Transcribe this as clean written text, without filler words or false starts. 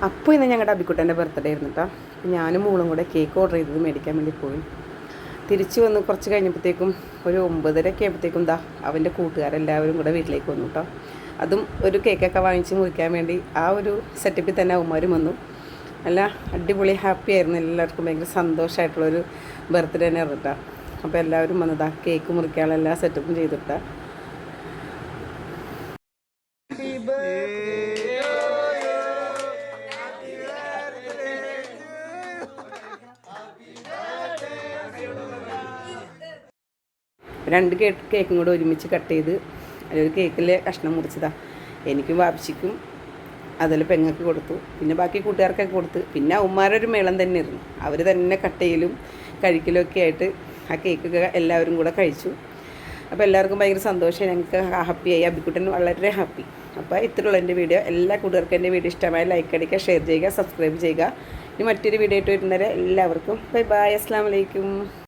അപ്പോൾ ഇന്ന് ഞങ്ങളുടെ അബിക്കുട്ടൻ്റെ ബർത്ത്ഡേ ആയിരുന്നു കേട്ടോ. ഞാനും മോളും കൂടെ കേക്ക് ഓർഡർ ചെയ്തത് മേടിക്കാൻ വേണ്ടി പോയി. തിരിച്ച് വന്ന് കുറച്ച് കഴിഞ്ഞപ്പോഴത്തേക്കും ഒരു 9:30 ആയപ്പോഴത്തേക്കും അവൻ്റെ കൂട്ടുകാരെല്ലാവരും കൂടെ വീട്ടിലേക്ക് വന്നു കേട്ടോ. അതും ഒരു കേക്കൊക്കെ വാങ്ങിച്ച് മുറിക്കാൻ വേണ്ടി ആ ഒരു സെറ്റപ്പിൽ തന്നെ അവന്മാരും വന്നു. നല്ല അടിപൊളി ഹാപ്പി ആയിരുന്നു. എല്ലാവർക്കും ഭയങ്കര സന്തോഷമായിട്ടുള്ളൊരു ബർത്ത്ഡേ തന്നെ ആയിരുന്നു കേട്ടോ. അപ്പോൾ എല്ലാവരും വന്നതാ കേക്ക് മുറിക്കാനുള്ള എല്ലാ സെറ്റപ്പും ചെയ്തിട്ടാ. രണ്ട് കേക്കും കൂടെ ഒരുമിച്ച് കട്ട് ചെയ്ത് അതിലൊരു കേക്കിലെ കഷ്ണം മുറിച്ചതാണ്. എനിക്കും വാപ്പിച്ചിക്കും അതിൽ പെങ്ങൾക്ക് കൊടുത്തു, പിന്നെ ബാക്കി കൂട്ടുകാർക്കൊക്കെ കൊടുത്ത്, പിന്നെ ഉമ്മാരൊരു മേളം തന്നെയായിരുന്നു. അവർ തന്നെ കട്ട് ചെയ്യലും കഴിക്കലും ഒക്കെ ആയിട്ട് ആ കേക്കൊക്കെ എല്ലാവരും കൂടെ കഴിച്ചു. അപ്പോൾ എല്ലാവർക്കും ഭയങ്കര സന്തോഷം, ഞങ്ങൾക്ക് ഹാപ്പിയായി. അബിക്കുട്ടൻ വളരെ ഹാപ്പി. അപ്പോൾ ഇത്രയുള്ള എൻ്റെ വീഡിയോ. എല്ലാ കൂട്ടുകാർക്കും എൻ്റെ വീഡിയോ ഇഷ്ടമായ ലൈക്ക് അടിക്കുക, ഷെയർ ചെയ്യുക, സബ്സ്ക്രൈബ് ചെയ്യുക. ഇനി മറ്റൊരു വീഡിയോ ആയിട്ട് വരുന്നവരെ എല്ലാവർക്കും ബൈ ബൈ, അസ്സലാമു അലൈക്കും.